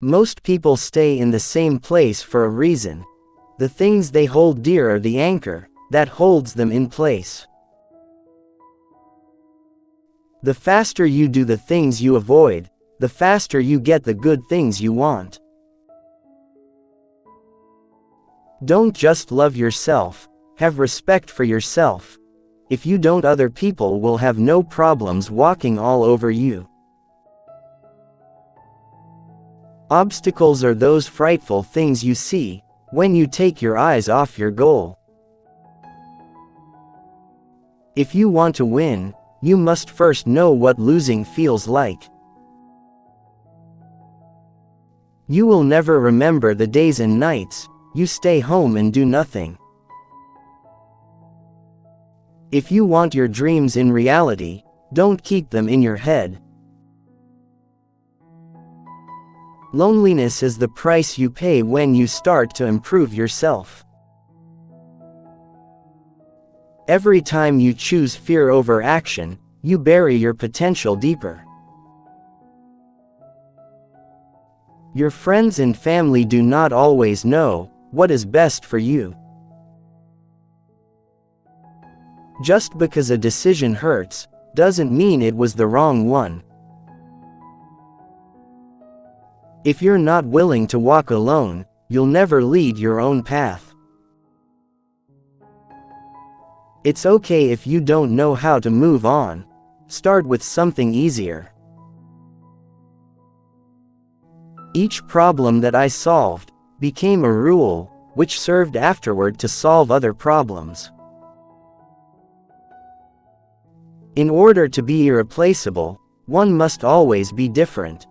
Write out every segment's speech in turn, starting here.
Most people stay in the same place for a reason. The things they hold dear are the anchor that holds them in place. The faster you do the things you avoid, the faster you get the good things you want. Don't just love yourself, have respect for yourself. If you don't, other people will have no problems walking all over you. Obstacles are those frightful things you see when you take your eyes off your goal. If you want to win, you must first know what losing feels like. You will never remember the days and nights you stay home and do nothing. If you want your dreams in reality, don't keep them in your head. Loneliness is the price you pay when you start to improve yourself. Every time you choose fear over action, you bury your potential deeper. Your friends and family do not always know what is best for you. Just because a decision hurts, doesn't mean it was the wrong one. If you're not willing to walk alone, you'll never lead your own path. It's okay if you don't know how to move on. Start with something easier. Each problem that I solved became a rule, which served afterward to solve other problems. In order to be irreplaceable, one must always be different.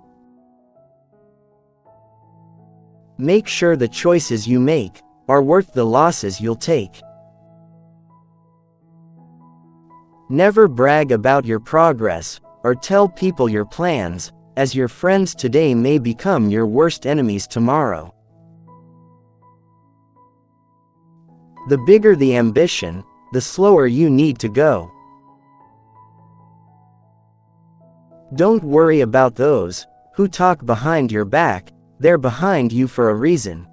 Make sure the choices you make are worth the losses you'll take. Never brag about your progress or tell people your plans, as your friends today may become your worst enemies tomorrow. The bigger the ambition, the slower you need to go. Don't worry about those who talk behind your back. They're behind you for a reason.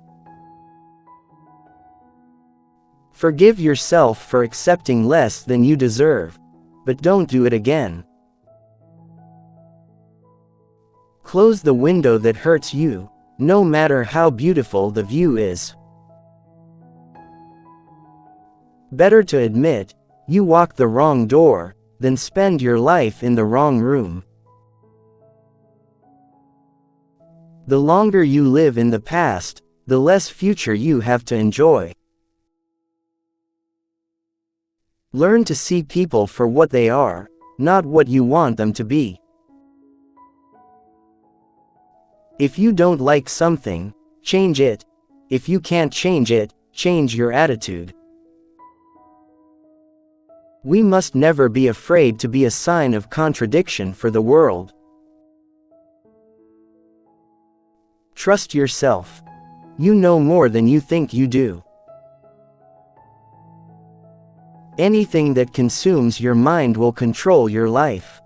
Forgive yourself for accepting less than you deserve, but don't do it again. Close the window that hurts you, no matter how beautiful the view is. Better to admit you walked the wrong door than spend your life in the wrong room. The longer you live in the past, the less future you have to enjoy. Learn to see people for what they are, not what you want them to be. If you don't like something, change it. If you can't change it, change your attitude. We must never be afraid to be a sign of contradiction for the world. Trust yourself. You know more than you think you do. Anything that consumes your mind will control your life.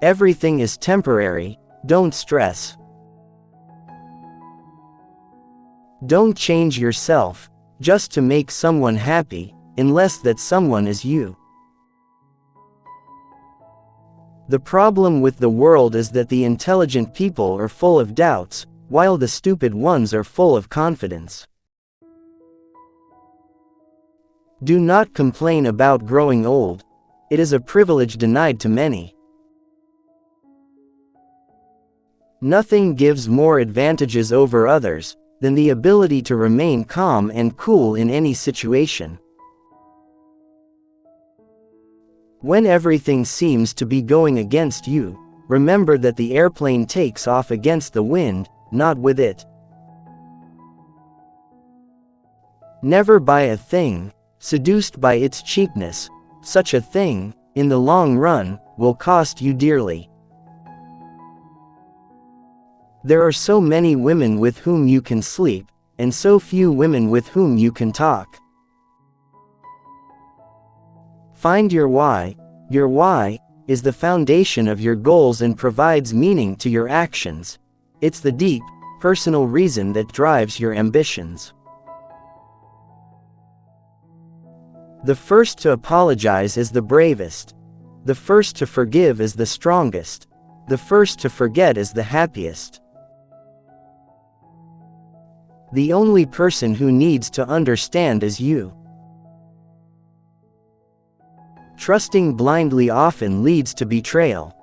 Everything is temporary, don't stress. Don't change yourself just to make someone happy, unless that someone is you. The problem with the world is that the intelligent people are full of doubts, while the stupid ones are full of confidence. Do not complain about growing old. It is a privilege denied to many. Nothing gives more advantages over others than the ability to remain calm and cool in any situation. When everything seems to be going against you, remember that the airplane takes off against the wind, not with it. Never buy a thing, seduced by its cheapness. Such a thing, in the long run, will cost you dearly. There are so many women with whom you can sleep, and so few women with whom you can talk. Find your why is the foundation of your goals and provides meaning to your actions. It's the deep, personal reason that drives your ambitions. The first to apologize is the bravest. The first to forgive is the strongest. The first to forget is the happiest. The only person who needs to understand is you. Trusting blindly often leads to betrayal.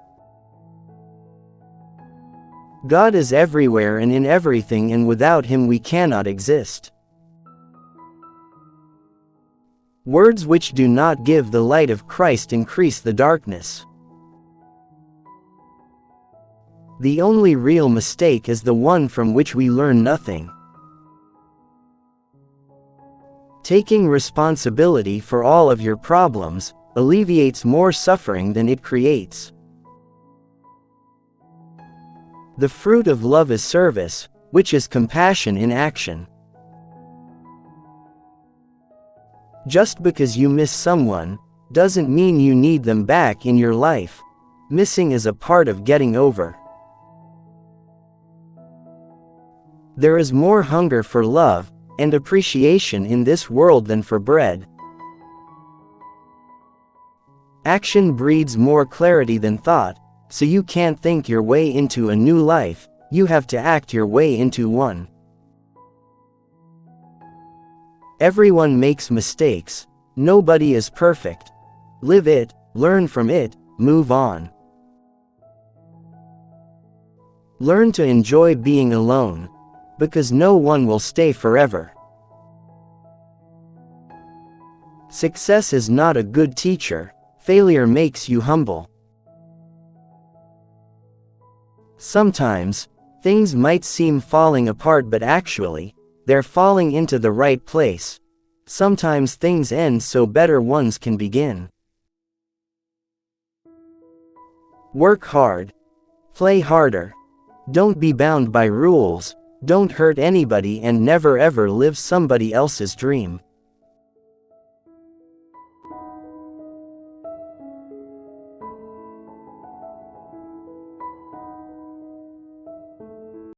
God is everywhere and in everything, and without Him we cannot exist. Words which do not give the light of Christ increase the darkness. The only real mistake is the one from which we learn nothing. Taking responsibility for all of your problems alleviates more suffering than it creates. The fruit of love is service, which is compassion in action. Just because you miss someone doesn't mean you need them back in your life. Missing is a part of getting over. There is more hunger for love and appreciation in this world than for bread. Action breeds more clarity than thought, so you can't think your way into a new life, you have to act your way into one. Everyone makes mistakes. Nobody is perfect. Live it, learn from it, move on. Learn to enjoy being alone, because no one will stay forever. Success is not a good teacher. Failure makes you humble. Sometimes, things might seem falling apart, but actually, they're falling into the right place. Sometimes things end so better ones can begin. Work hard. Play harder. Don't be bound by rules. Don't hurt anybody, and never ever live somebody else's dream.